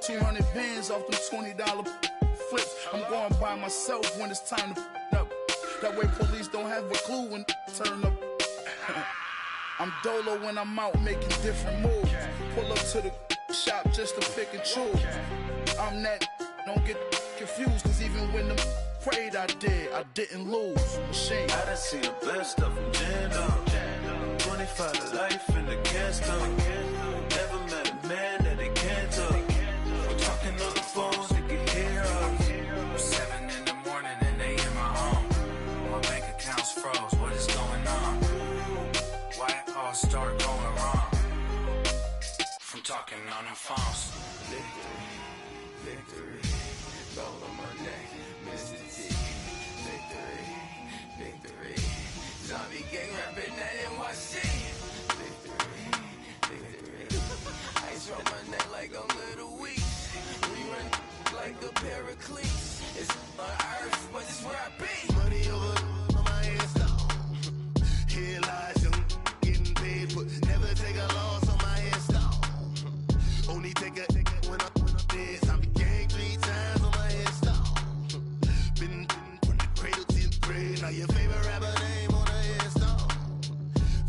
200 bands off them $20 flips. I'm going by myself when it's time to up. That way police don't have a clue when turn up. I'm dolo when I'm out making different moves. Pull up to the shop just to pick and choose. I'm that, don't get confused, cause even when the prayed I didn't lose. Machine. I done seen the best of them jammed up. 25 to life in the cast up. Never met a man that they can't talk. We're talking on the phones, they can hear us. 7 in the morning and they in my home. My bank account's froze, what is going on? Why it all start going wrong? From talking on the phones. Victory, gold on my neck, Mr. T. Victory, zombie gang rapping that NYC. Victory, ice on my neck like I'm Little Weeks. We run like a Pericles. It's on earth, but it's where I be. Money over on my headstone. Here lies young, getting paid, but never take a loss on my headstone. Only take a when I'm dead. Zombie gang 3 times on my headstone. Been from the cradle to the grave. Now your favorite rapper name on a headstone.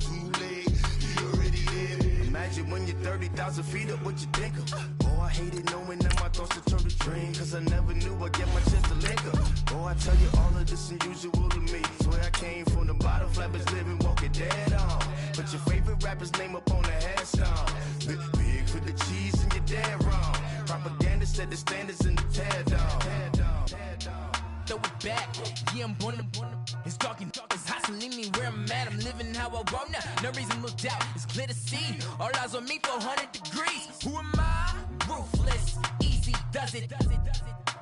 Too late, you already there. Imagine when you're 30,000 feet up, what you think of? Oh, I hated knowing that my thoughts would turn to dream, cause I never knew I'd get my chance to link up. Oh, I tell you all of this unusual to me. Swear I came from the bottom, flappers living, walking dead on. Put your favorite rapper's name up on the headstone. Big for the cheese and you're dead wrong. Propaganda set the standards in the tear down. Throw it back, yeah, I'm born to. It's talking, it's hustling me where I'm at. I'm living how I want now. No reason to look out, it's clear to see. All eyes on me for 100 degrees. Who am I? Ruthless, easy does it.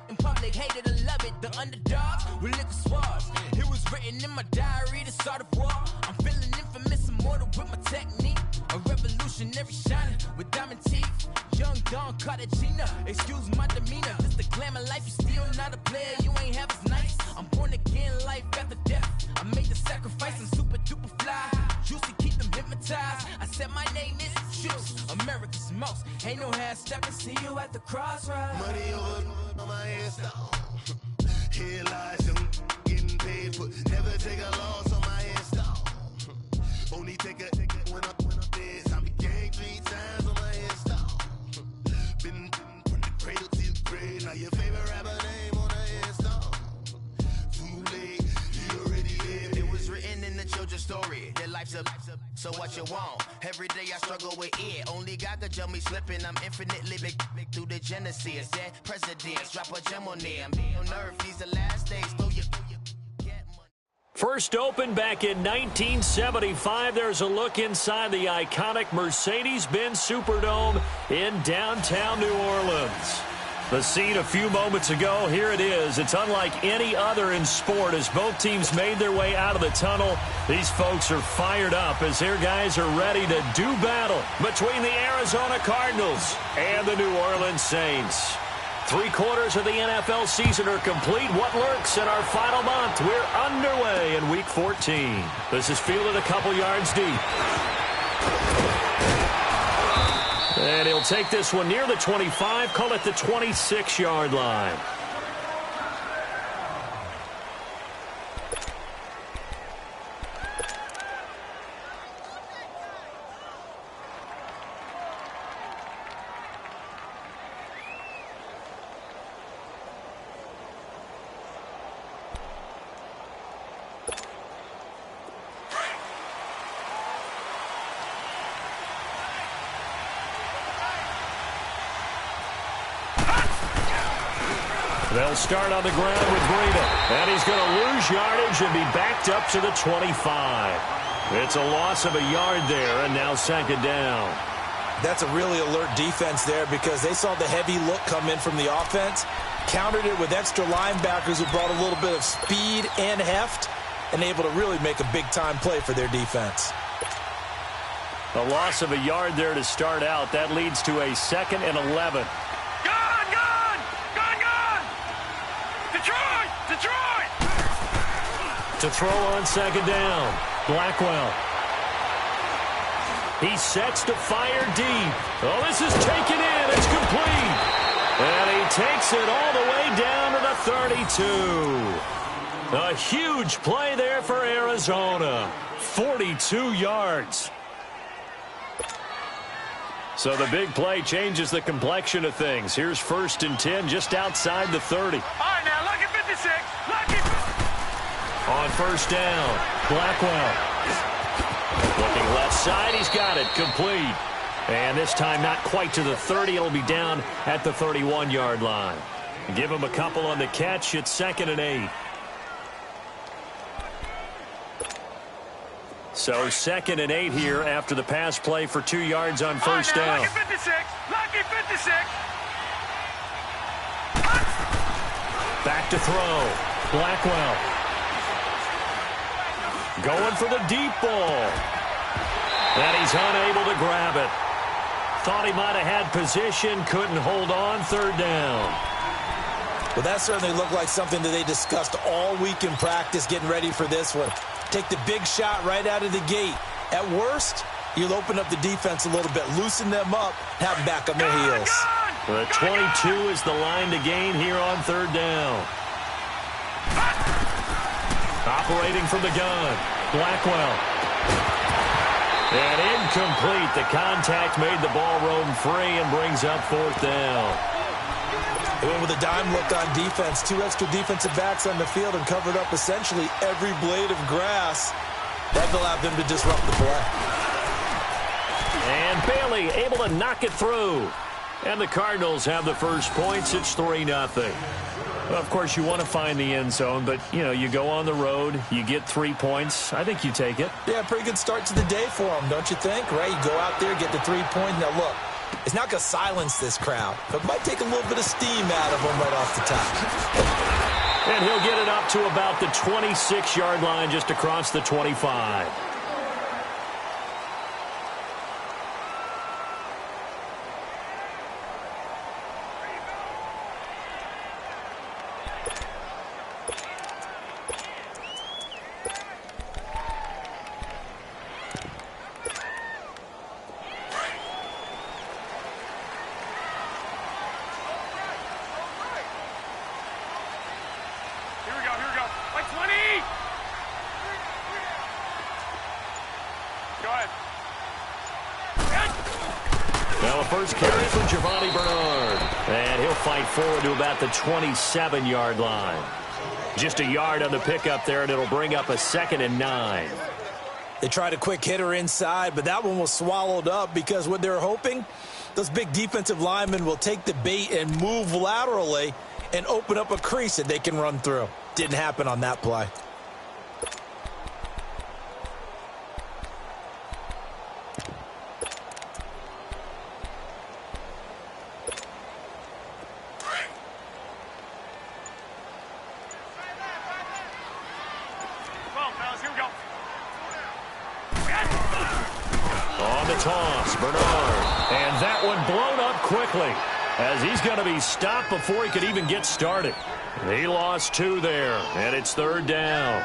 In public, hated or love it. The underdogs with liquor swabs. It was written in my diary to start a war. I'm feeling infamous, immortal with my technique. A revolutionary shining with diamond teeth. Young Don Cartagena, excuse my demeanor. This the glamour life, you still not a player. You ain't half as nice. I'm born again, life after death. I made the sacrifice, I'm super duper fly. Juicy, keep them hypnotized. I said my name is Juice, America's most. Ain't no half stepping, see you at the crossroads. Money over on my headstone. Here lies young, getting paid, but never take a loss on my headstone. Only take a when I'm dead. Zombie gang 3 times on my headstone. Been from the cradle to the grave. Now your favorite rapper name on a headstone. Too late, you already lived. It was written in the children's story. Their life's a so what you want? Every day I struggle with it. Only God could jump me slipping. I'm infinitely big through the genesis. Dead presidents drop a gem on them. On earth, these the last days. Throw your First opened back in 1975. There's a look inside the iconic Mercedes-Benz Superdome in downtown New Orleans. The scene a few moments ago, here it is. It's unlike any other in sport as both teams made their way out of the tunnel. These folks are fired up as their guys are ready to do battle between the Arizona Cardinals and the New Orleans Saints. 3/4 of the NFL season are complete. What lurks in our final month? We're underway in Week 14. This is fielded a couple yards deep. And he'll take this one near the 25, call it the 26-yard line. They'll start on the ground with Breida. And he's going to lose yardage and be backed up to the 25. It's a loss of a yard there, and now second down. That's a really alert defense there because they saw the heavy look come in from the offense, countered it with extra linebackers who brought a little bit of speed and heft, and able to really make a big-time play for their defense. A loss of a yard there to start out. That leads to a 2nd and 11. To throw on second down, Blackwell. He sets to fire deep. Oh, this is taken in. It's complete. takes it all the way down to the 32. A huge play there for Arizona. 42 yards. So the big play changes the complexion of things. Here's 1st and 10 just outside the 30. All right, now, lucky 56. Lucky 56. On 1st down, Blackwell. Looking left side, he's got it, complete. And this time not quite to the 30, it'll be down at the 31-yard line. Give him a couple on the catch, it's 2nd and 8. So 2nd and 8 here after the pass play for 2 yards on 1st down. Lucky 56. Lucky 56. Back to throw. Blackwell. Going for the deep ball. And he's unable to grab it. Thought he might have had position, couldn't hold on, 3rd down. Well, that certainly looked like something that they discussed all week in practice, getting ready for this one. Take the big shot right out of the gate. At worst, you'll open up the defense a little bit, loosen them up, have them back on their heels. The 22 is the line to gain here on 3rd down. Operating from the gun, Blackwell. And incomplete. The contact made the ball roam free and brings up 4th down. They went with a dime look on defense. 2 extra defensive backs on the field and covered up essentially every blade of grass. That allowed them to disrupt the play. And Bailey able to knock it through. And the Cardinals have the first points. It's 3-0. Well, of course, you want to find the end zone, but, you know, you go on the road, you get 3 points. I think you take it. Yeah, pretty good start to the day for them, don't you think? Right? You go out there, get the 3 points. Now, look, it's not going to silence this crowd, but it might take a little bit of steam out of them right off the top. And he'll get it up to about the 26-yard line just across the 25. First carry from Giovanni Bernard. And he'll fight forward to about the 27-yard line. Just a yard on the pickup there, and it'll bring up a 2nd and 9. They tried a quick hitter inside, but that one was swallowed up because what they're hoping, those big defensive linemen will take the bait and move laterally and open up a crease that they can run through. Didn't happen on that play. Toss, Bernard. And that one blown up quickly as he's going to be stopped before he could even get started. He lost 2 there, and it's 3rd down.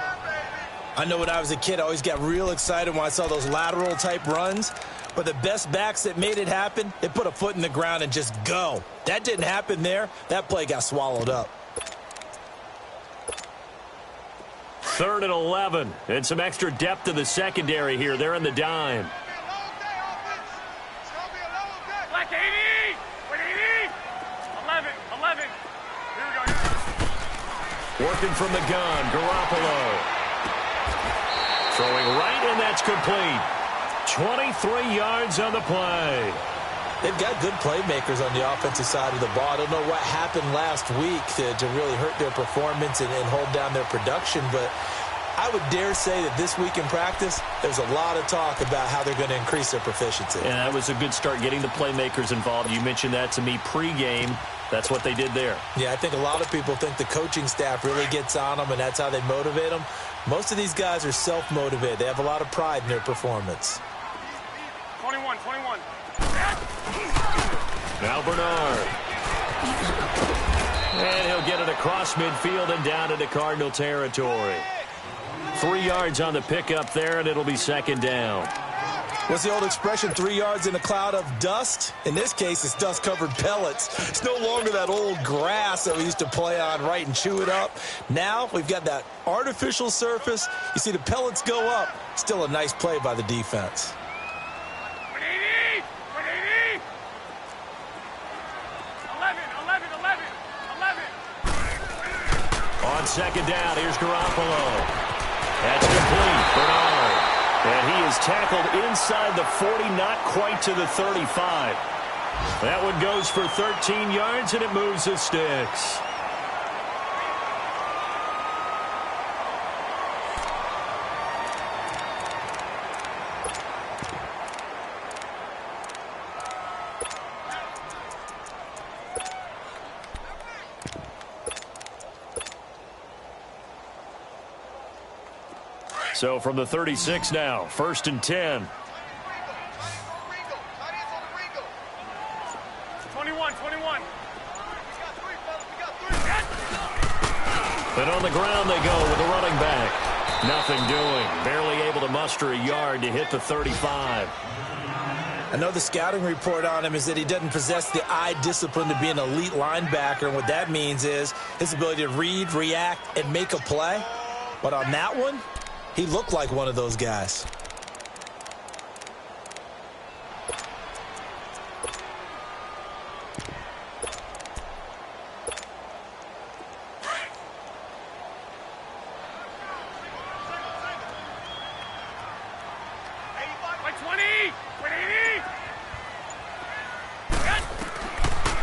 I know when I was a kid, I always got real excited when I saw those lateral-type runs. But the best backs that made it happen, they put a foot in the ground and just go. That didn't happen there. That play got swallowed up. 3rd and 11. And some extra depth to the secondary here. They're in the dime. Working from the gun, Garoppolo. Throwing right, and that's complete. 23 yards on the play. They've got good playmakers on the offensive side of the ball. I don't know what happened last week to really hurt their performance and hold down their production, but I would dare say that this week in practice, there's a lot of talk about how they're going to increase their proficiency. And that was a good start, getting the playmakers involved. You mentioned that to me pregame. That's what they did there. Yeah, I think a lot of people think the coaching staff really gets on them, and that's how they motivate them. Most of these guys are self-motivated. They have a lot of pride in their performance. 21. Now Bernard. And he'll get it across midfield and down into Cardinal territory. 3 yards on the pickup there, and it'll be 2nd down. What's the old expression, 3 yards in a cloud of dust? In this case, it's dust-covered pellets. It's no longer that old grass that we used to play on, right, and chew it up. Now we've got that artificial surface. You see the pellets go up. Still a nice play by the defense. 180! 180! 11! On second down, here's Garoppolo. That's complete. Bernard. And he is tackled inside the 40, not quite to the 35. That one goes for 13 yards, and it moves the sticks. So from the 36 now, 1st and 10. 21. And on the ground they go with the running back. Nothing doing. Barely able to muster a yard to hit the 35. I know the scouting report on him is that he doesn't possess the eye discipline to be an elite linebacker. And what that means is his ability to read, react, and make a play. But on that one, he looked like one of those guys.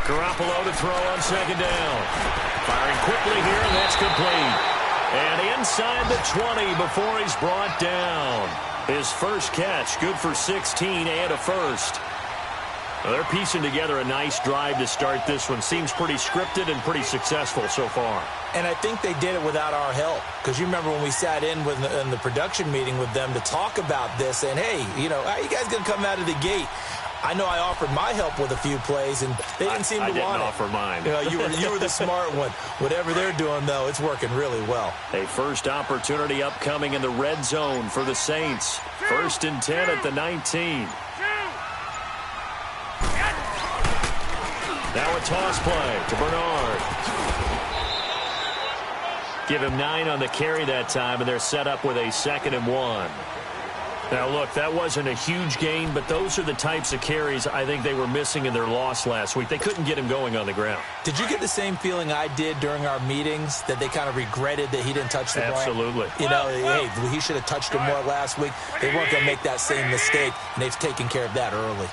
Garoppolo to throw on second down. Firing quickly here, and that's complete. And inside the 20 before he's brought down. His first catch, good for 16 and a first. Well, they're piecing together a nice drive to start this one. Seems pretty scripted and pretty successful so far. And I think they did it without our help. Because you remember when we sat in the production meeting with them to talk about this, and hey, you know, how are you guys going to come out of the gate? I know I offered my help with a few plays, and they didn't seem to want it. I didn't offer mine. You were the smart one. Whatever they're doing, though, it's working really well. A first opportunity upcoming in the red zone for the Saints. 1st and 10 at the 19. Now a toss play to Bernard. Give him 9 on the carry that time, and they're set up with a 2nd and 1. Now, look, that wasn't a huge gain, but those are the types of carries I think they were missing in their loss last week. They couldn't get him going on the ground. Did you get the same feeling I did during our meetings, that they kind of regretted that he didn't touch the ball? Absolutely. You know, hey, he should have touched him more last week. They weren't going to make that same mistake, and they've taken care of that early.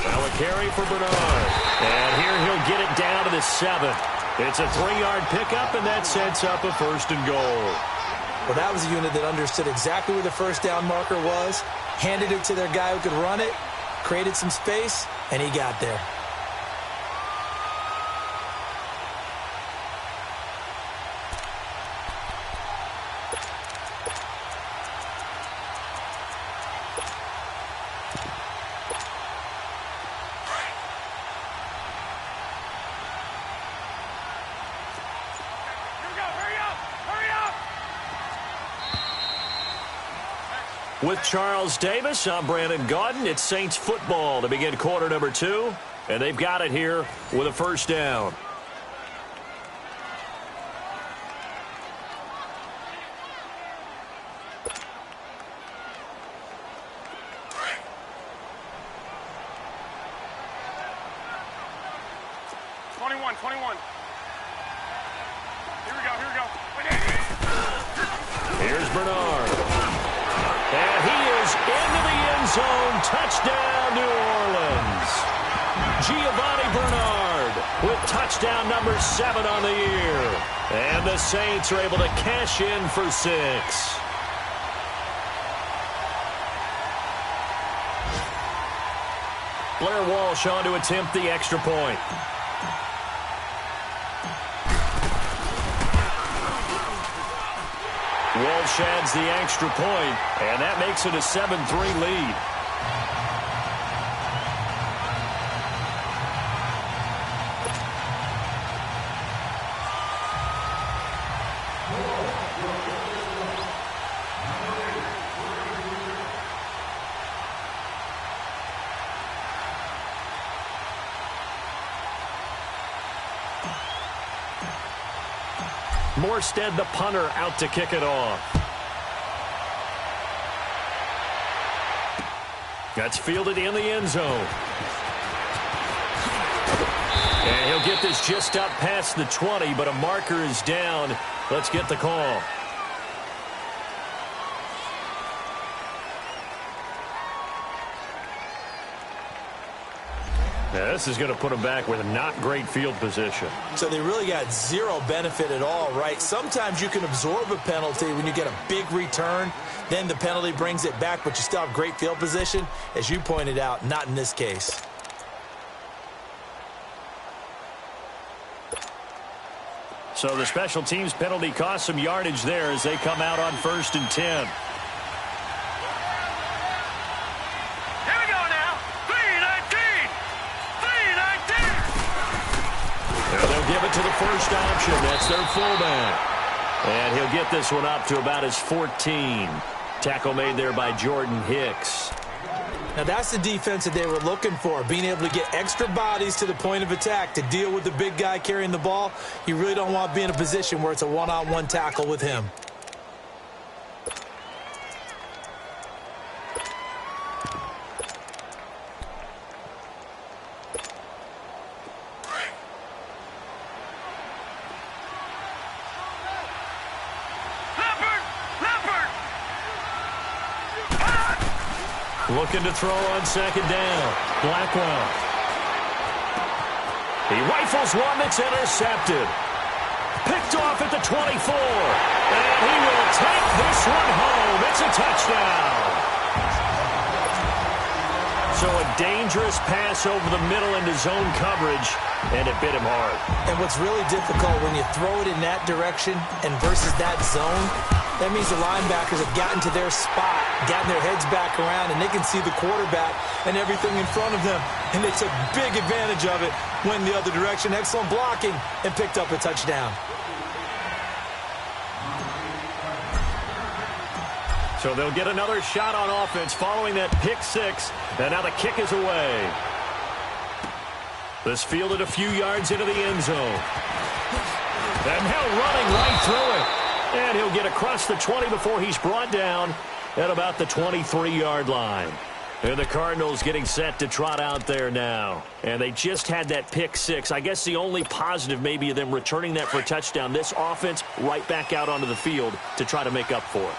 Now a carry for Bernard. And here he'll get it down to the 7. It's a 3-yard pickup, and that sets up a 1st and goal. Well, that was a unit that understood exactly where the first down marker was, handed it to their guy who could run it, created some space, and he got there. With Charles Davis, I'm Brandon Gaudin. It's Saints football to begin quarter number 2. And they've got it here with a first down. Here's Bernard. And he is into the end zone. Touchdown, New Orleans. Giovanni Bernard with touchdown number 7 on the year. And the Saints are able to cash in for 6. Blair Walsh on to attempt the extra point. Walsh adds the extra point, and that makes it a 7-3 lead. Morstead, the punter, out to kick it off. That's fielded in the end zone. And he'll get this just up past the 20, but a marker is down. Let's get the call. Now, this is going to put them back with not great field position. So they really got zero benefit at all, right? Sometimes you can absorb a penalty when you get a big return. Then the penalty brings it back, but you still have great field position. As you pointed out, not in this case. So the special teams penalty cost some yardage there as they come out on 1st and 10. Give it to the first option. That's their fullback. And he'll get this one up to about his 14. Tackle made there by Jordan Hicks. Now that's the defense that they were looking for, being able to get extra bodies to the point of attack to deal with the big guy carrying the ball. You really don't want to be in a position where it's a one-on-one tackle with him. Looking to throw on 2nd down. Blackwell. He rifles one that's intercepted. Picked off at the 24. And he will take this one home. It's a touchdown. So a dangerous pass over the middle into zone coverage, and it bit him hard. And what's really difficult when you throw it in that direction and versus that zone, that means the linebackers have gotten to their spot, gotten their heads back around, and they can see the quarterback and everything in front of them. And they took big advantage of it, went the other direction, excellent blocking, and picked up a touchdown. So they'll get another shot on offense following that pick six, and now the kick is away. This fielded a few yards into the end zone. And now running right through it. And he'll get across the 20 before he's brought down at about the 23-yard line. And the Cardinals getting set to trot out there now. And they just had that pick six. I guess the only positive maybe of them returning that for a touchdown. This offense right back out onto the field to try to make up for it.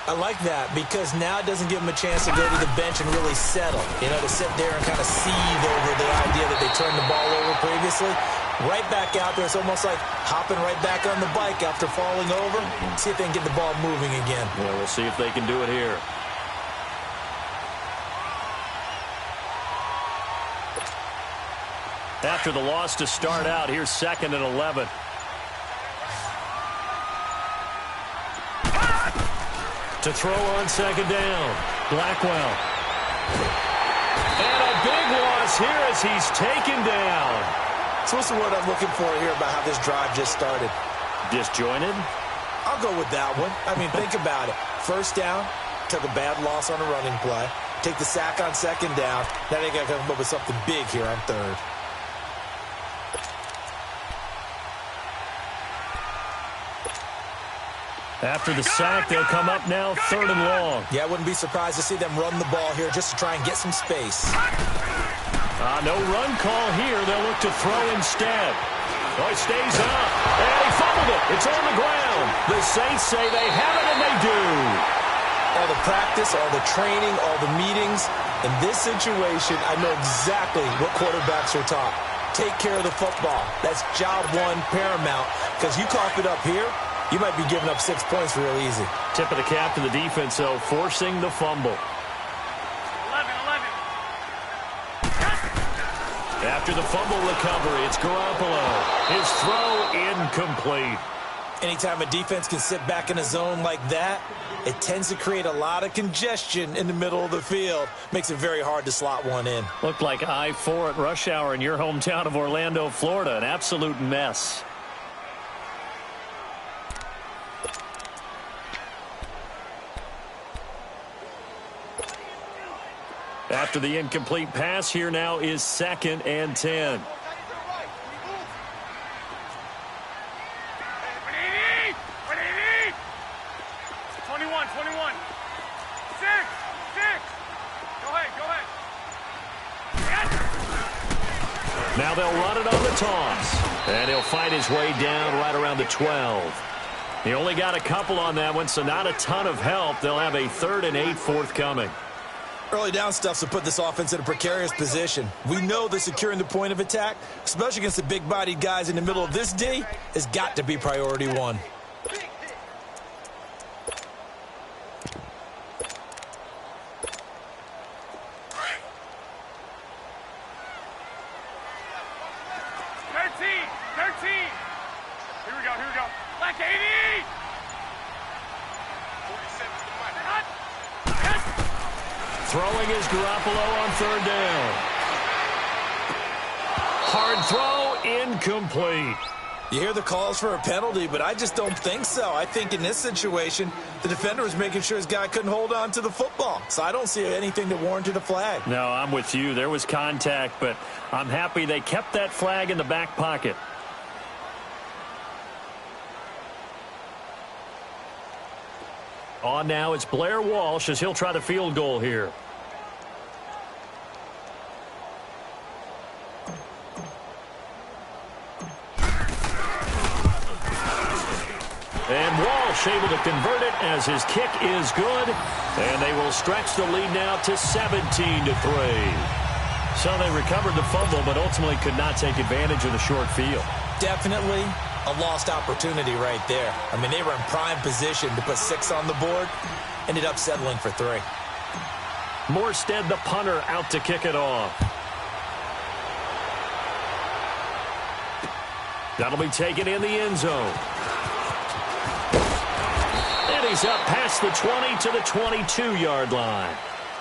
I like that because now it doesn't give them a chance to go to the bench and really settle. You know, to sit there and kind of seethe over the idea that they turned the ball over previously. Right back out there. It's almost like hopping right back on the bike after falling over. See if they can get the ball moving again. Yeah, we'll see if they can do it here. After the loss to start out, here's 2nd and 11. To throw on 2nd down, Blackwell. And a big loss here as he's taken down. So what's the word I'm looking for here about how this drive just started? Disjointed? I'll go with that one. I mean, think about it. First down, took a bad loss on a running play. Take the sack on 2nd down. Now they got to come up with something big here on 3rd. After the sack, they'll come up now 3rd and long. Yeah, I wouldn't be surprised to see them run the ball here just to try and get some space. No run call here. They'll look to throw instead. Oh, he stays up. And he fumbled it. It's on the ground. The Saints say they have it, and they do. All the practice, all the training, all the meetings. In this situation, I know exactly what quarterbacks are taught. Take care of the football. That's job one paramount. Because you cough it up here, you might be giving up 6 points real easy. Tip of the cap to the defense, though, forcing the fumble. 11. After the fumble recovery, it's Garoppolo. His throw incomplete. Anytime a defense can sit back in a zone like that, it tends to create a lot of congestion in the middle of the field. Makes it very hard to slot one in. Looked like I-4 at rush hour in your hometown of Orlando, Florida. An absolute mess. After the incomplete pass, here now is 2nd and 10. Now they'll run it on the toss. And he'll fight his way down right around the 12. He only got a couple on that one, so not a ton of help. They'll have a 3rd and 8 forthcoming. Early down stuff to put this offense in a precarious position. We know that securing the point of attack, especially against the big-bodied guys in the middle of this D, has got to be priority one. Throwing is Garoppolo on 3rd down. Hard throw, incomplete. You hear the calls for a penalty, but I just don't think so. I think in this situation, the defender was making sure his guy couldn't hold on to the football. So I don't see anything that warranted a flag. No, I'm with you. There was contact, but I'm happy they kept that flag in the back pocket. On now, it's Blair Walsh as he'll try the field goal here. And Walsh able to convert it as his kick is good. And they will stretch the lead now to 17-3. So they recovered the fumble, but ultimately could not take advantage of the short field. Definitely a lost opportunity right there. I mean, they were in prime position to put 6 on the board. Ended up settling for 3. Morstead, the punter, out to kick it off. That'll be taken in the end zone. And he's up past the 20 to the 22-yard line.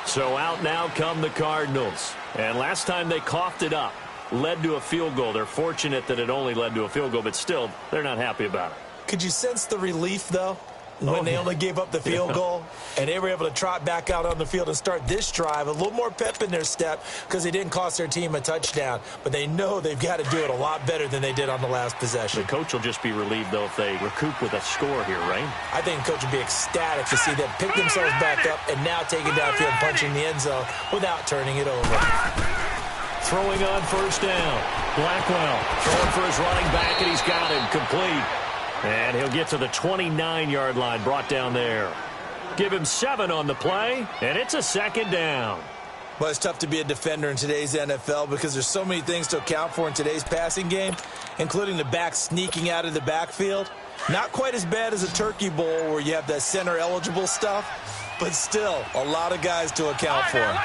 So out now come the Cardinals. And last time they coughed it up, led to a field goal. They're fortunate that it only led to a field goal, but still, they're not happy about it. Could you sense the relief, though, when they only gave up the field goal and they were able to trot back out on the field and start this drive? A little more pep in their step because they didn't cost their team a touchdown, but they know they've got to do it a lot better than they did on the last possession. The coach will just be relieved, though, if they recoup with a score here, right? I think the coach will be ecstatic to see them pick themselves back up and now take it downfield, punching the end zone without turning it over. Throwing on 1st down. Blackwell throwing for his running back, and he's got him complete. And he'll get to the 29-yard line, brought down there. Give him 7 on the play, and it's a 2nd down. Well, it's tough to be a defender in today's NFL because there's so many things to account for in today's passing game, including the back sneaking out of the backfield. Not quite as bad as a turkey bowl where you have that center-eligible stuff, but still a lot of guys to account for.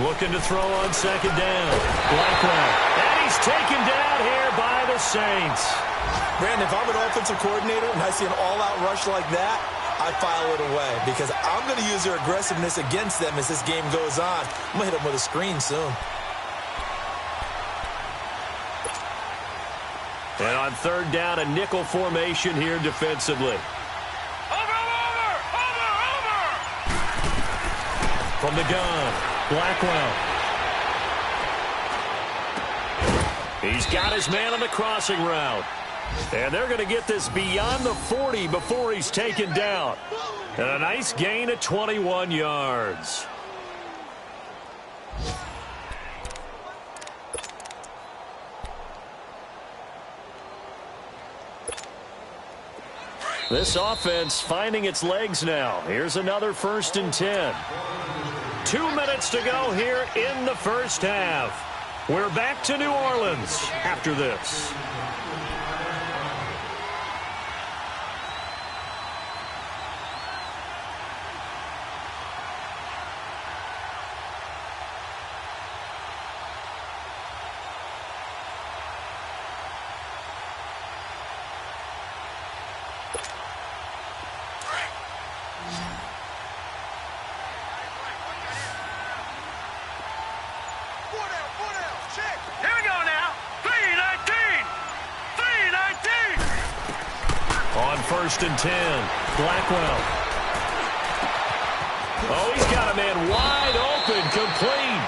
Looking to throw on 2nd down. Blackwell. And he's taken down here by the Saints. Brandon, if I'm an offensive coordinator and I see an all-out rush like that, I file it away because I'm going to use their aggressiveness against them as this game goes on. I'm going to hit them with a screen soon. And on 3rd down, a nickel formation here defensively. Over! From the gun, Blackwell. He's got his man on the crossing route. And they're going to get this beyond the 40 before he's taken down. And a nice gain of 21 yards. This offense finding its legs now. Here's another 1st and 10. 2 minutes to go here in the first half. We're back to New Orleans after this. On 1st and 10, Blackwell. Oh, he's got a man wide open, complete.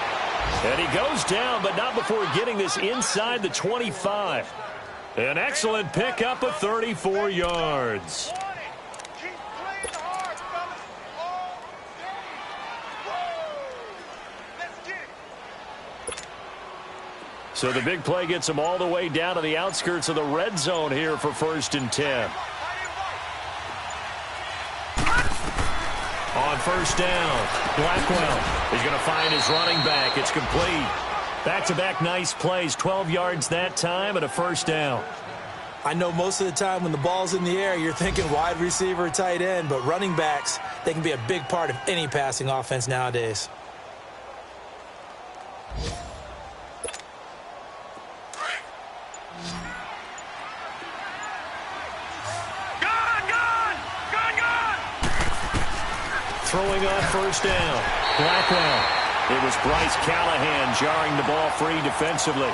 And he goes down, but not before getting this inside the 25. An excellent pickup of 34 yards. So the big play gets them all the way down to the outskirts of the red zone here for 1st and 10. On 1st down, Blackwell is going to find his running back. It's complete. Back-to-back nice plays, 12 yards that time and a 1st down. I know most of the time when the ball's in the air, you're thinking wide receiver, tight end, but running backs, they can be a big part of any passing offense nowadays. Throwing on 1st down, Blackwell. It was Bryce Callahan jarring the ball free defensively.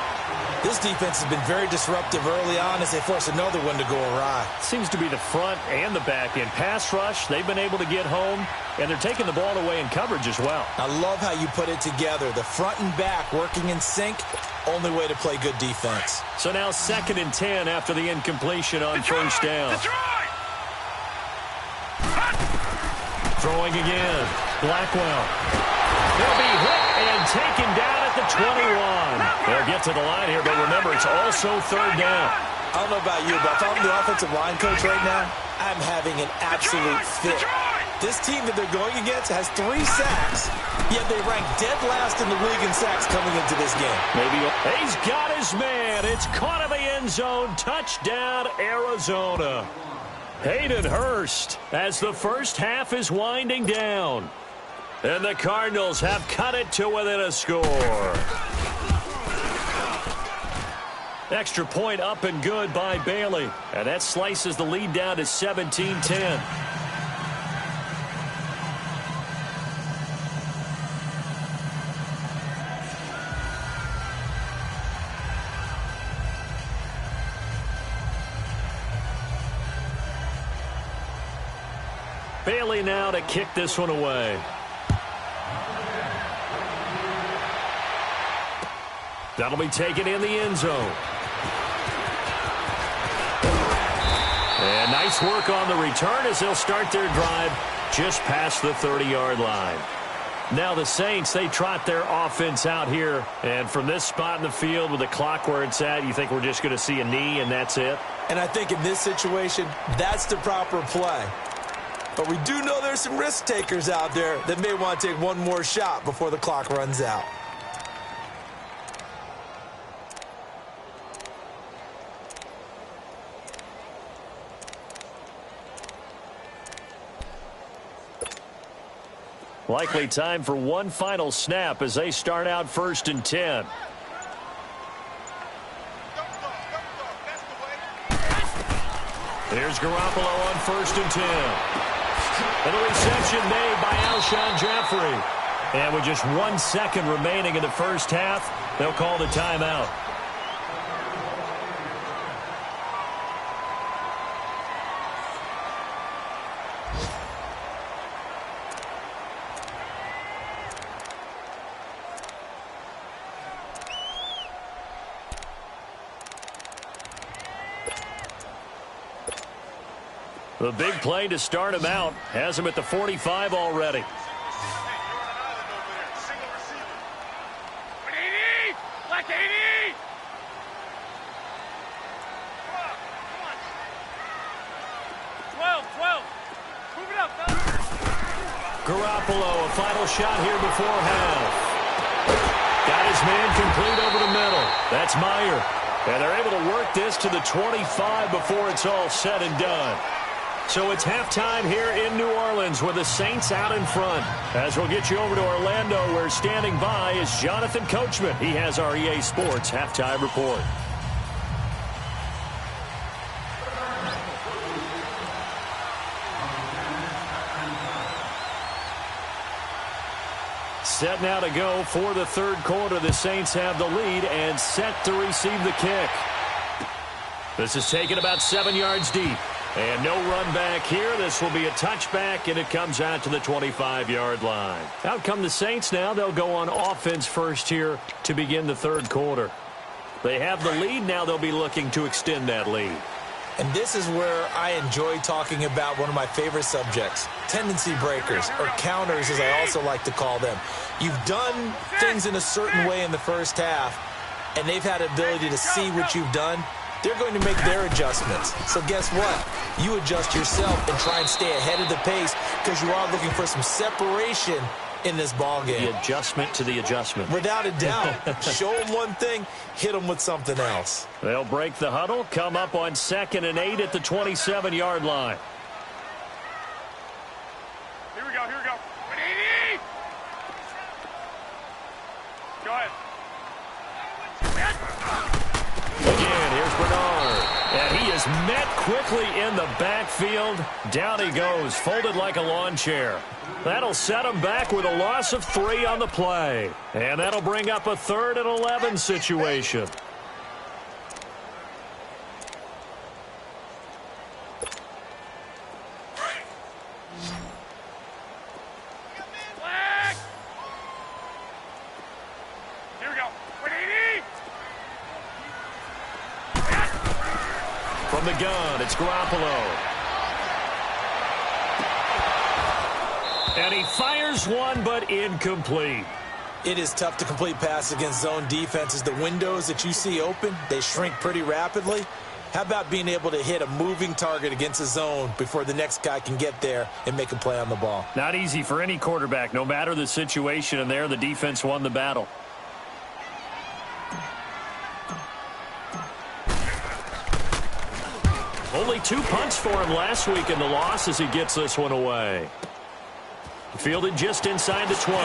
This defense has been very disruptive early on as they force another one to go awry. Seems to be the front and the back end. Pass rush, they've been able to get home, and they're taking the ball away in coverage as well. I love how you put it together. The front and back working in sync, only way to play good defense. So now 2nd and 10 after the incompletion on 1st down. Throwing again, Blackwell. He'll be hit and taken down at the 21. They'll get to the line here, but remember, it's also 3rd down. I don't know about you, but if I'm the offensive line coach right now, I'm having an absolute fit. This team that they're going against has 3 sacks, yet they rank dead last in the league in sacks coming into this game. He's got his man. It's caught in the end zone. Touchdown, Arizona. Hayden Hurst as the first half is winding down. And the Cardinals have cut it to within a score. Extra point up and good by Bailey. And that slices the lead down to 17-10. Bailey now to kick this one away. That'll be taken in the end zone. And nice work on the return as they'll start their drive just past the 30-yard line. Now the Saints, they trot their offense out here. And from this spot in the field with the clock where it's at, you think we're just going to see a knee and that's it? And I think in this situation, that's the proper play. But we do know there's some risk takers out there that may want to take one more shot before the clock runs out. Likely time for one final snap as they start out 1st and 10. Here's Garoppolo on 1st and 10. And the reception made by Alshon Jeffrey. And with just 1 second remaining in the first half, they'll call the timeout. The big play to start him out has him at the 45 already. Garoppolo, a final shot here before half. Got his man complete over the middle. That's Meyer. And they're able to work this to the 25 before it's all said and done. So it's halftime here in New Orleans with the Saints out in front. As we'll get you over to Orlando, where standing by is Jonathan Coachman. He has our EA Sports halftime report. Set now to go for the third quarter. The Saints have the lead and set to receive the kick. This is taken about 7 yards deep. And no run back here. This will be a touchback, and it comes out to the 25-yard line. Out come the Saints now. They'll go on offense first here to begin the third quarter. They have the lead. Now they'll be looking to extend that lead. And this is where I enjoy talking about one of my favorite subjects, tendency breakers, or counters as I also like to call them. You've done things in a certain way in the first half, and they've had the ability to see what you've done, they're going to make their adjustments. So guess what? You adjust yourself and try and stay ahead of the pace because you are looking for some separation in this ball game. The adjustment to the adjustment. Without a doubt. Show them one thing, hit them with something else. They'll break the huddle, come up on 2nd and 8 at the 27-yard line. Here we go. Go ahead. Again, here's Bernard. And he is met quickly in the backfield. Down he goes, folded like a lawn chair. That'll set him back with a loss of 3 on the play. And that'll bring up a 3rd and 11 situation. Here we go. From the gun, it's Garoppolo. And he fires one, but incomplete. It is tough to complete pass against zone defenses. The windows that you see open, they shrink pretty rapidly. How about being able to hit a moving target against a zone before the next guy can get there and make a play on the ball? Not easy for any quarterback, no matter the situation, and there the defense won the battle. Only 2 punts for him last week in the loss as he gets this one away. Fielded just inside the 20.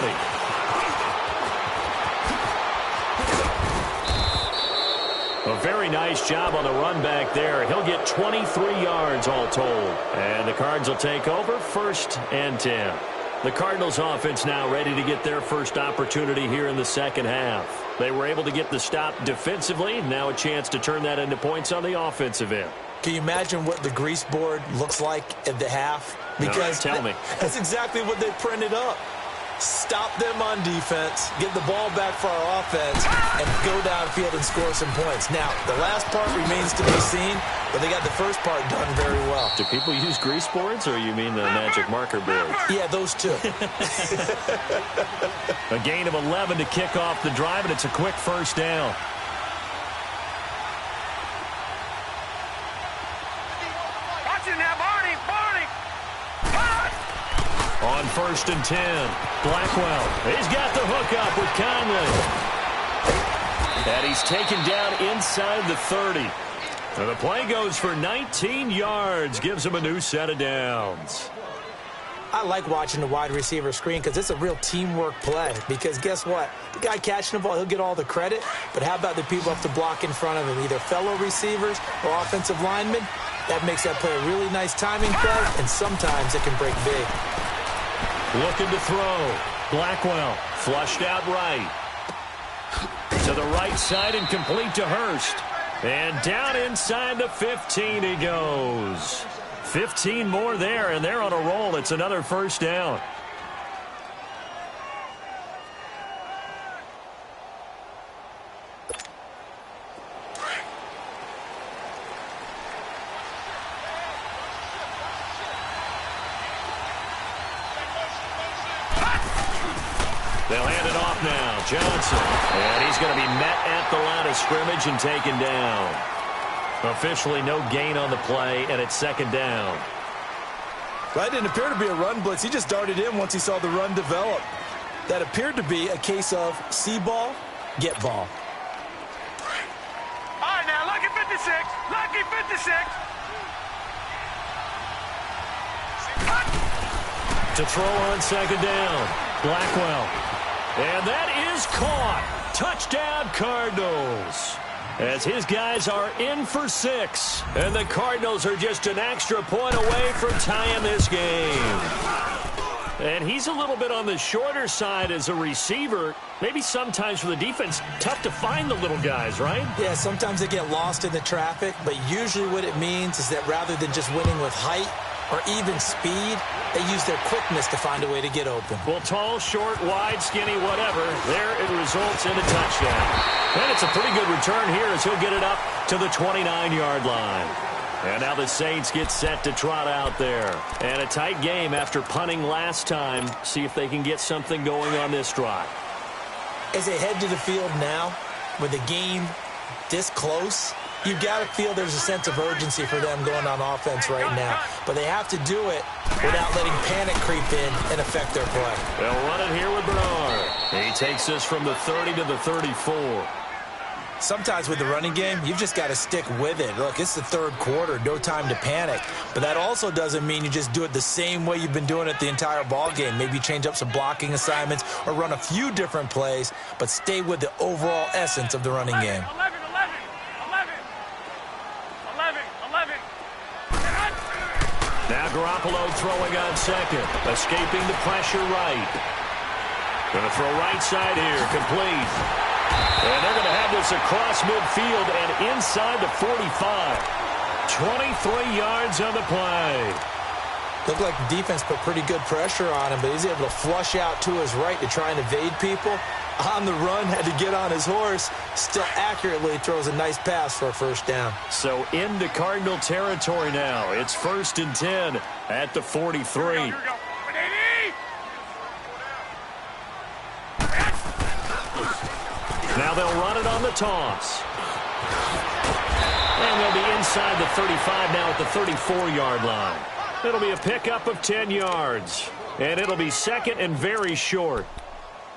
A very nice job on the run back there. He'll get 23 yards all told. And the Cards will take over 1st and 10. The Cardinals offense now ready to get their first opportunity here in the second half. They were able to get the stop defensively. Now a chance to turn that into points on the offensive end. Can you imagine what the grease board looks like at the half? Because no, tell me. That's exactly what they printed up. Stop them on defense, get the ball back for our offense, and go downfield and score some points. Now, the last part remains to be seen, but they got the first part done very well. Do people use grease boards, or you mean the magic marker boards? Yeah, those two. A gain of 11 to kick off the drive, and it's a quick first down. On 1st and 10, Blackwell. He's got the hook up with Conley. And he's taken down inside the 30. And the play goes for 19 yards, gives him a new set of downs. I like watching the wide receiver screen because it's a real teamwork play. Because guess what? The guy catching the ball, he'll get all the credit. But how about the people have to block in front of him, either fellow receivers or offensive linemen? That makes that play a really nice timing play, and sometimes it can break big. Looking to throw. Blackwell flushed out right. To the right side and complete to Hurst. And down inside the 15 he goes. 15 more there, and they're on a roll. It's another first down. They'll hand it off now. Johnson. And he's going to be met at the line of scrimmage and taken down. Officially no gain on the play, and it's 2nd down. That didn't appear to be a run blitz. He just darted in once he saw the run develop. That appeared to be a case of see ball, get ball. All right, now, lucky 56. Lucky 56. To throw on 2nd down. Blackwell. And that is caught. Touchdown, Cardinals. As his guys are in for 6. And the Cardinals are just an extra point away from tying this game. And he's a little bit on the shorter side as a receiver. Maybe sometimes for the defense, tough to find the little guys, right? Yeah, sometimes they get lost in the traffic, but usually what it means is that rather than just winning with height or even speed, they use their quickness to find a way to get open. Well, tall, short, wide, skinny, whatever, there it results in a touchdown. And it's a pretty good return here as he'll get it up to the 29-yard line. And now the Saints get set to trot out there. And a tight game after punting last time. See if they can get something going on this drive. As they head to the field now, with the game this close, you've got to feel there's a sense of urgency for them going on offense right now. But they have to do it without letting panic creep in and affect their play. They'll run it here with Bernard. He takes this from the 30 to the 34. Sometimes with the running game, you've just got to stick with it. Look, it's the third quarter, no time to panic. But that also doesn't mean you just do it the same way you've been doing it the entire ball game. Maybe change up some blocking assignments or run a few different plays, but stay with the overall essence of the running game. 11. Now Garoppolo throwing on second, escaping the pressure right. Going to throw right side here, complete. And they're going to have this across midfield and inside the 45. 23 yards on the play. Looked like the defense put pretty good pressure on him, but he's able to flush out to his right to try and evade people. On the run, had to get on his horse. Still accurately throws a nice pass for a first down. So into Cardinal territory now. It's 1st and 10 at the 43. Here we go. Now they'll run it on the toss. And they'll be inside the 35 now at the 34-yard line. It'll be a pickup of 10 yards. And it'll be second and very short.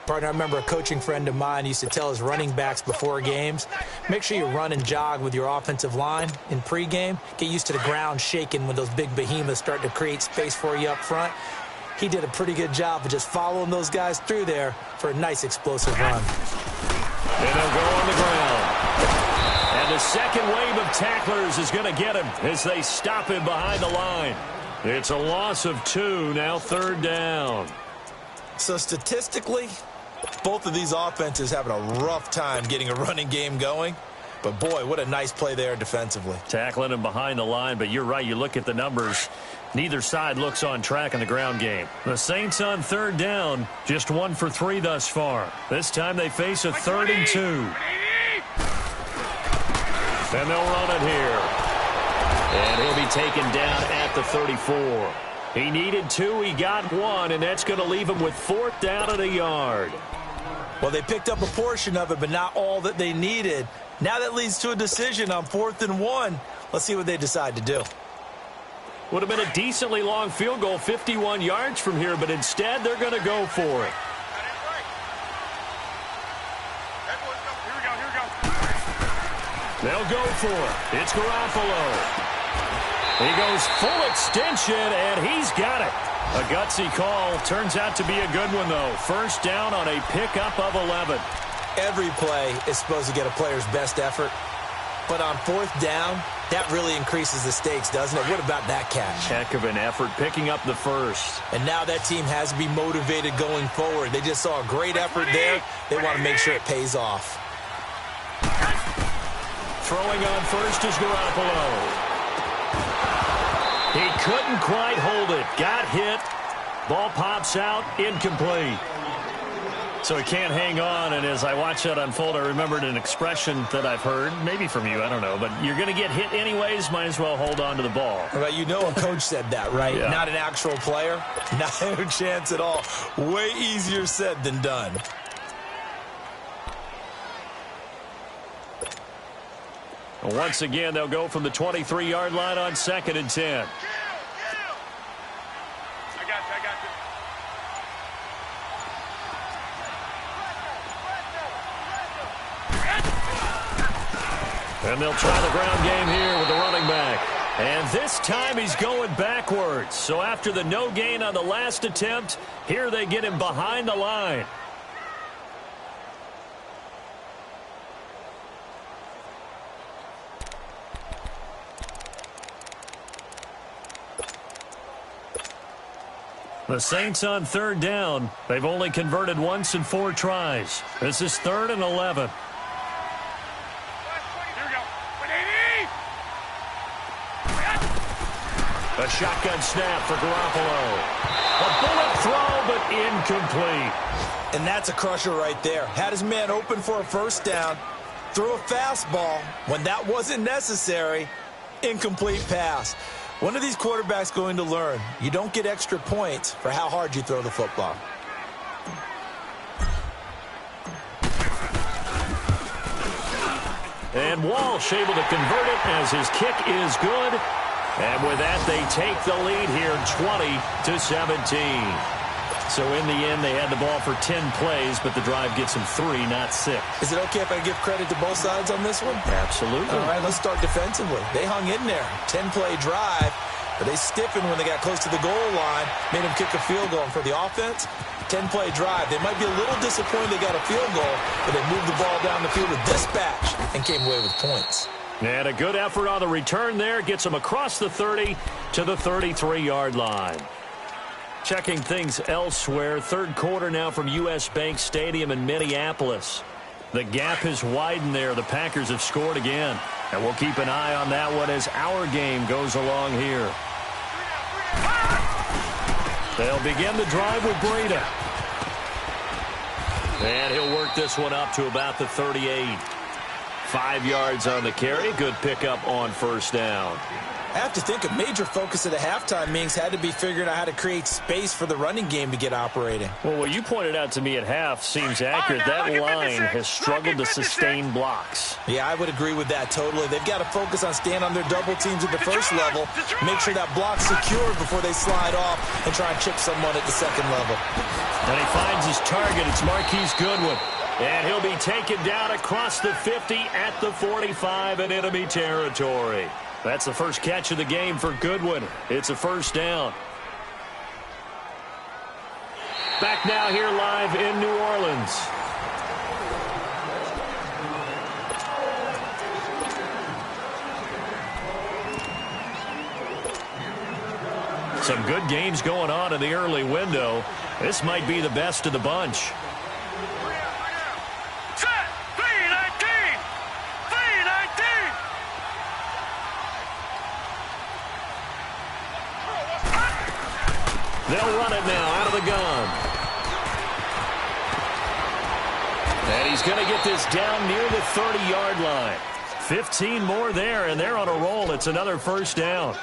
Partner, I remember a coaching friend of mine used to tell his running backs before games, make sure you run and jog with your offensive line in pregame. Get used to the ground shaking when those big behemoths start to create space for you up front. He did a pretty good job of just following those guys through there for a nice explosive run. And they'll go on the ground. And the second wave of tacklers is going to get him as they stop him behind the line. It's a loss of 2, now 3rd down. So statistically, both of these offenses having a rough time getting a running game going. But, boy, what a nice play there defensively. Tackling him behind the line, but you're right. You look at the numbers. Neither side looks on track in the ground game. The Saints on 3rd down, just 1 for 3 thus far. This time they face a 3rd and 2. And they'll run it here. And he'll be taken down at the 34. He needed 2, he got 1, and that's going to leave him with 4th down at a yard. Well, they picked up a portion of it, but not all that they needed. Now that leads to a decision on 4th and 1. Let's see what they decide to do. Would have been a decently long field goal, 51 yards from here, but instead they're going to go for it. Here we go. They'll go for it. It's Garoppolo. He goes full extension, and he's got it. A gutsy call. Turns out to be a good one, though. First down on a pickup of 11. Every play is supposed to get a player's best effort. But on 4th down, that really increases the stakes, doesn't it? What about that catch? Heck of an effort, picking up the first. And now that team has to be motivated going forward. They just saw a great effort there. They want to make sure it pays off. Throwing on first is Garoppolo. He couldn't quite hold it. Got hit. Ball pops out. Incomplete. So he can't hang on, and as I watch that unfold, I remembered an expression that I've heard, maybe from you, I don't know, but you're going to get hit anyways, might as well hold on to the ball. Well, you know a coach said that, right? Yeah. Not an actual player. Not a chance at all. Way easier said than done. Once again, they'll go from the 23-yard line on 2nd and 10. I got you. And they'll try the ground game here with the running back. And this time he's going backwards. So after the no gain on the last attempt, here they get him behind the line. The Saints on 3rd down. They've only converted once in 4 tries. This is 3rd and 11. Here we go. A shotgun snap for Garoppolo. A bullet throw, but incomplete. And that's a crusher right there. Had his man open for a first down. Threw a fastball when that wasn't necessary. Incomplete pass. When are these quarterbacks going to learn? You don't get extra points for how hard you throw the football. And Walsh able to convert it as his kick is good. And with that, they take the lead here 20-17. So in the end, they had the ball for 10 plays, but the drive gets them 3, not 6. Is it okay if I give credit to both sides on this one? Absolutely. All right, let's start defensively. They hung in there. 10-play drive, but they stiffened when they got close to the goal line, made them kick a field goal. And for the offense, 10-play drive. They might be a little disappointed they got a field goal, but they moved the ball down the field with dispatch and came away with points. And a good effort on the return there gets them across the 30 to the 33-yard line. Checking things elsewhere, third quarter now from U.S. Bank Stadium in Minneapolis. The gap has widened there. The Packers have scored again. And we'll keep an eye on that one as our game goes along here. They'll begin the drive with Breida. And he'll work this one up to about the 38. 5 yards on the carry. Good pickup on first down. I have to think a major focus of the halftime meetings had to be figuring out how to create space for the running game to get operating. Well, what you pointed out to me at half seems accurate. That line has struggled to sustain blocks. Yeah, I would agree with that totally. They've got to focus on staying on their double teams at the first level, make sure that block's secured before they slide off and try and chip someone at the second level. And he finds his target. It's Marquise Goodwin. And he'll be taken down across the 50 at the 45 in enemy territory. That's the first catch of the game for Goodwin. It's a first down. Back now here live in New Orleans. Some good games going on in the early window. This might be the best of the bunch. They'll run it now out of the gun. And he's going to get this down near the 30-yard line. 15 more there, and they're on a roll. It's another first down.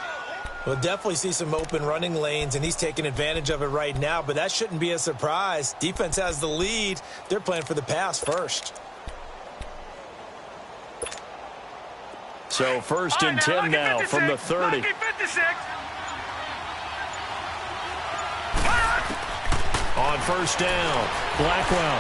We'll definitely see some open running lanes, and he's taking advantage of it right now, but that shouldn't be a surprise. Defense has the lead. They're playing for the pass first. So first and 10 now from the 30. On first down, Blackwell.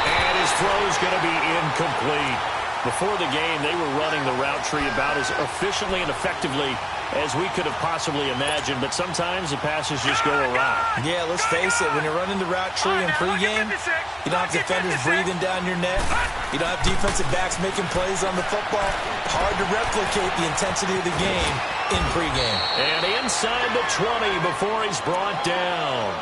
And his throw's going to be incomplete. Before the game, they were running the route tree about as efficiently and effectively as we could have possibly imagined, but sometimes the passes just go awry. Yeah, let's face it, when you're running the route tree in pregame, you don't have defenders breathing down your neck. You don't have defensive backs making plays on the football. Hard to replicate the intensity of the game in pregame. And inside the 20 before he's brought down.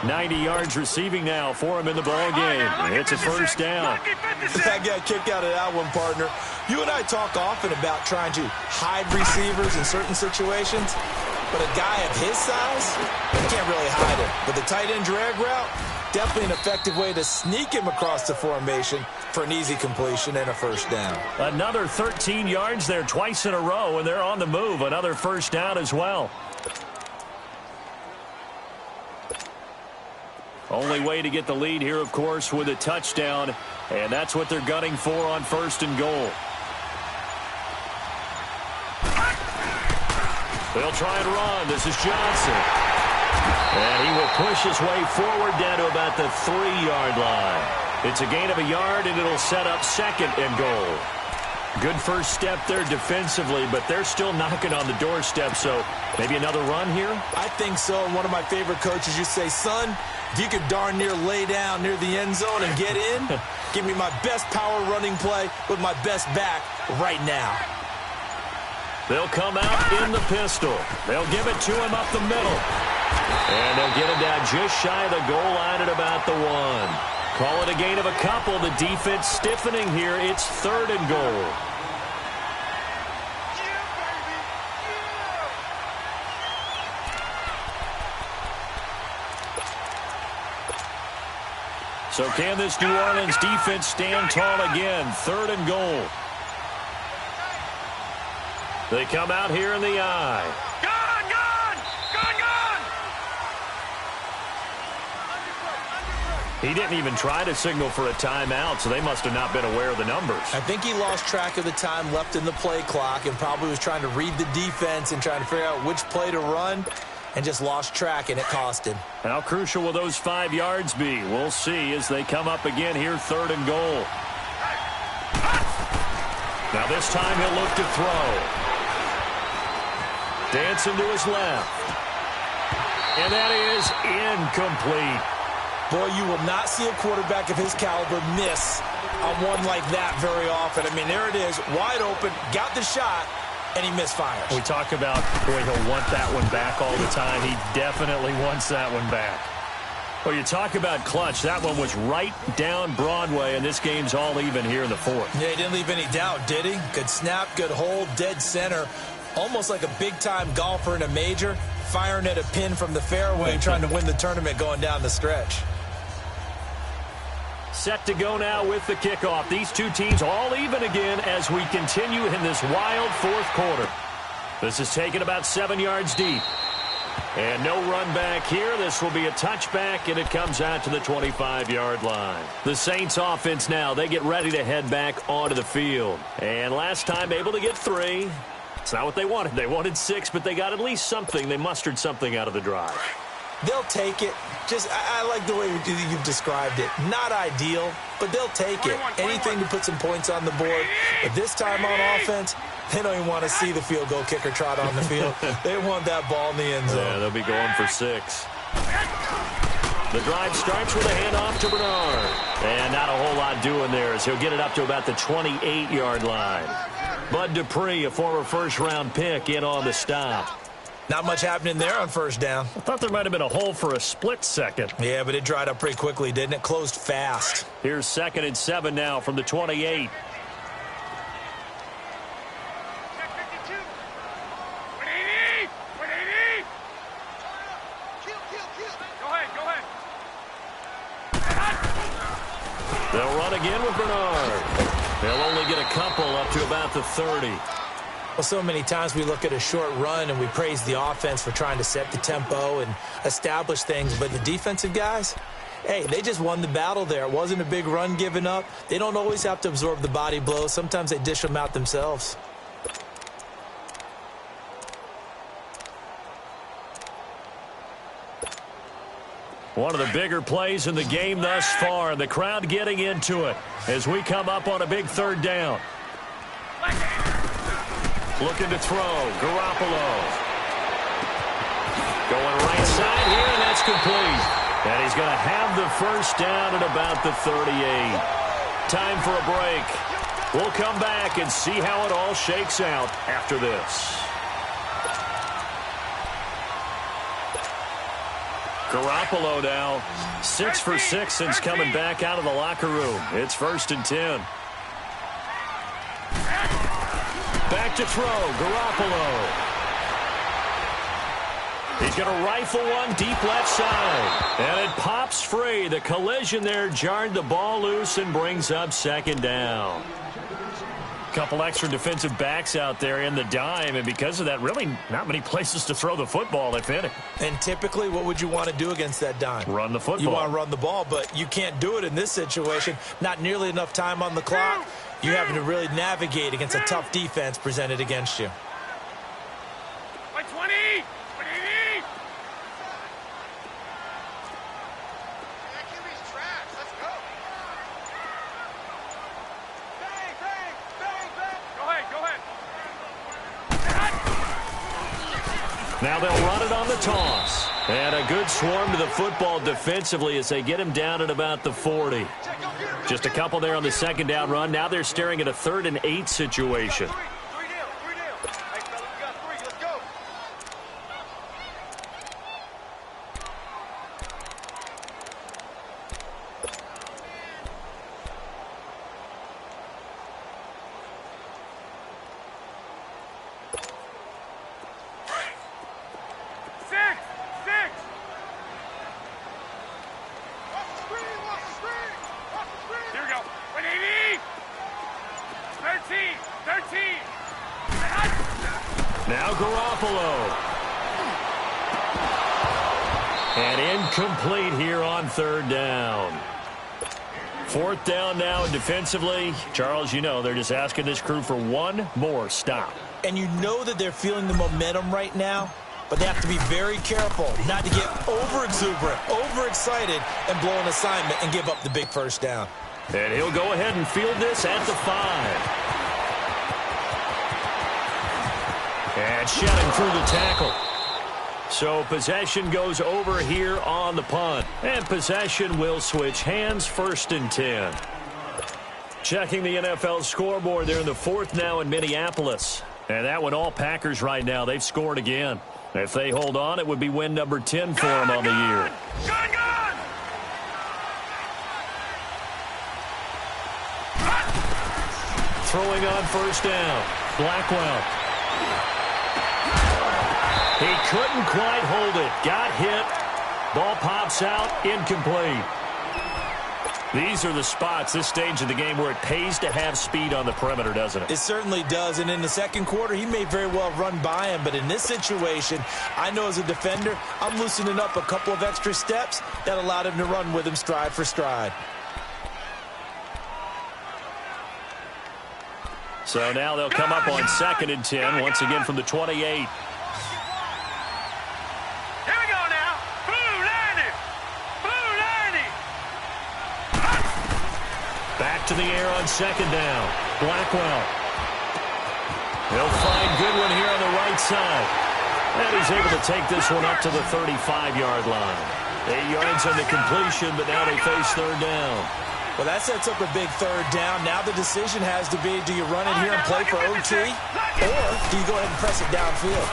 90 yards receiving now for him in the ball game. It's a first down. I got a kick out of that one, partner. You and I talk often about trying to hide receivers in certain situations, but a guy of his size, you can't really hide him. But the tight end drag route, definitely an effective way to sneak him across the formation for an easy completion and a first down. Another 13 yards there twice in a row, and they're on the move. Another first down as well. Only way to get the lead here, of course, with a touchdown, and that's what they're gunning for on first and goal. They'll try and run. This is Johnson. And he will push his way forward down to about the 3-yard line. It's a gain of a yard, and it'll set up second and goal. Good first step there defensively, but they're still knocking on the doorstep, so maybe another run here? I think so. And one of my favorite coaches used to say, son, if you could darn near lay down near the end zone and get in, give me my best power running play with my best back right now. They'll come out in the pistol. They'll give it to him up the middle. And they'll get it down just shy of the goal line at about the 1. Call it a gain of a couple. The defense stiffening here. It's third and goal. So can this New Orleans defense stand tall again? Third and goal. They come out here in the eye. Gun, gun! Gun, gun! He didn't even try to signal for a timeout, so they must have not been aware of the numbers. I think he lost track of the time left in the play clock and probably was trying to read the defense and trying to figure out which play to run and just lost track, and it cost him. How crucial will those 5 yards be? We'll see as they come up again here, 3rd and goal. Now this time he'll look to throw. Dancing to his left. And that is incomplete. Boy, you will not see a quarterback of his caliber miss on one like that very often. I mean, there it is, wide open, got the shot, and he misfires. We talk about, boy, he'll want that one back all the time. He definitely wants that one back. Well, you talk about clutch. That one was right down Broadway, and this game's all even here in the 4th. Yeah, he didn't leave any doubt, did he? Good snap, good hold, dead center. Almost like a big-time golfer in a major, firing at a pin from the fairway, trying to win the tournament going down the stretch. Set to go now with the kickoff. These two teams all even again as we continue in this wild 4th quarter. This is taken about 7 yards deep. And no run back here. This will be a touchback, and it comes out to the 25-yard line. The Saints offense now, they get ready to head back onto the field. And last time able to get 3. It's not what they wanted. They wanted 6, but they got at least something. They mustered something out of the drive. They'll take it. Just, I like the way you've described it. Not ideal, but they'll take it. Anything to put some points on the board. But this time on offense, they don't even want to see the field goal kicker trot on the field. They want that ball in the end zone. Yeah, they'll be going for 6. The drive starts with a handoff to Bernard. And not a whole lot doing there as he'll get it up to about the 28-yard line. Bud Dupree, a former first-round pick, in on the stop. Not much happening there on first down. I thought there might have been a hole for a split second. Yeah, but it dried up pretty quickly, didn't it? Closed fast. Here's 2nd and 7 now from the 28. They'll run again with Bernard. They'll only get a couple up to about the 30. Well, so many times we look at a short run and we praise the offense for trying to set the tempo and establish things, but the defensive guys, hey, they just won the battle there. It wasn't a big run given up. They don't always have to absorb the body blows. Sometimes they dish them out themselves. One of the bigger plays in the game thus far, and the crowd getting into it as we come up on a big 3rd down. Looking to throw, Garoppolo. Going right side here, and that's complete. And he's going to have the first down at about the 38. Time for a break. We'll come back and see how it all shakes out after this. Garoppolo now 6 for 6 since coming back out of the locker room. It's 1st and 10. Back to throw, Garoppolo. He's going to rifle one deep left side. And it pops free. The collision there jarred the ball loose and brings up 2nd down. Couple extra defensive backs out there in the dime, and because of that, really not many places to throw the football, if any. And typically, what would you want to do against that dime? Run the football. You want to run the ball, but you can't do it in this situation. Not nearly enough time on the clock. You're having to really navigate against a tough defense presented against you. 20! Now they'll run it on the toss. And a good swarm to the football defensively as they get him down at about the 40. Just a couple there on the 2nd down run. Now they're staring at a 3rd and 8 situation. Now Garoppolo. And incomplete here on third down. Fourth down now, and defensively, Charles, you know, they're just asking this crew for one more stop. And you know that they're feeling the momentum right now, but they have to be very careful not to get over-exuberant, overexcited, and blow an assignment and give up the big first down. And he'll go ahead and field this at the 5. And shedding through the tackle. So possession goes over here on the punt. And possession will switch hands, 1st and 10. Checking the NFL scoreboard there in the 4th now in Minneapolis. And that one all Packers right now. They've scored again. If they hold on, it would be win number 10 for them on the year. Throwing on 1st down. Blackwell. He couldn't quite hold it. Got hit. Ball pops out. Incomplete. These are the spots, this stage of the game, where it pays to have speed on the perimeter, doesn't it? It certainly does. And in the second quarter, he may very well run by him. But in this situation, I know as a defender, I'm loosening up a couple of extra steps that allowed him to run with him stride for stride. So now they'll come up on 2nd and 10, once again from the 28. To the air on 2nd down. Blackwell. He'll find Goodwin here on the right side. And he's able to take this one up to the 35-yard line. 8 yards on the completion, but now they face 3rd down. Well, that sets up a big 3rd down. Now the decision has to be, do you run it here and play for OT, or do you go ahead and press it downfield?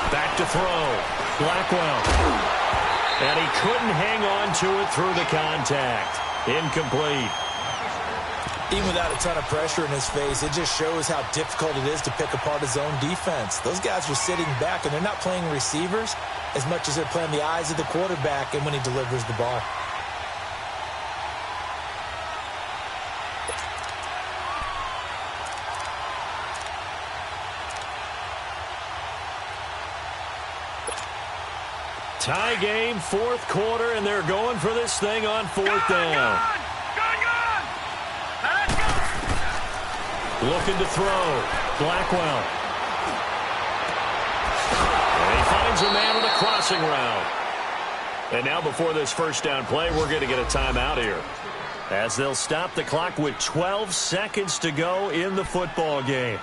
Back to throw. Blackwell. And he couldn't hang on to it through the contact. Incomplete. Even without a ton of pressure in his face, it just shows how difficult it is to pick apart his own defense. Those guys are sitting back, and they're not playing receivers as much as they're playing the eyes of the quarterback and when he delivers the ball. Tie game, 4th quarter, and they're going for this thing on 4th down. Looking to throw. Blackwell. And he finds a man on a crossing route. And now before this 1st down play, we're going to get a timeout here, as they'll stop the clock with 12 seconds to go in the football game.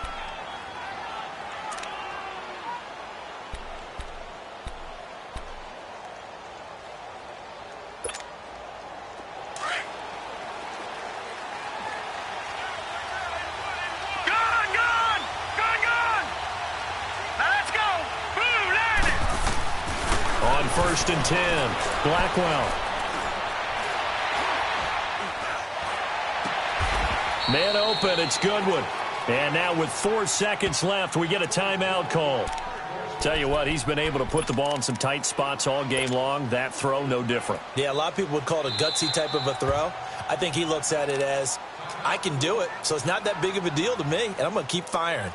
On 1st and 10, Blackwell. Man open, it's Goodwin. And now with 4 seconds left, we get a timeout call. Tell you what, he's been able to put the ball in some tight spots all game long. That throw, no different. Yeah, a lot of people would call it a gutsy type of a throw. I think he looks at it as, I can do it, so it's not that big of a deal to me, and I'm going to keep firing.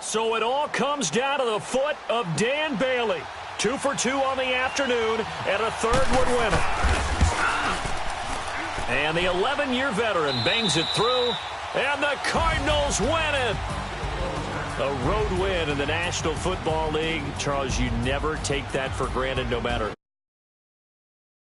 So it all comes down to the foot of Dan Bailey. 2 for 2 on the afternoon, and a 3rd would win it. And the 11-year veteran bangs it through, and the Cardinals win it. A road win in the National Football League. Charles, you never take that for granted, no matter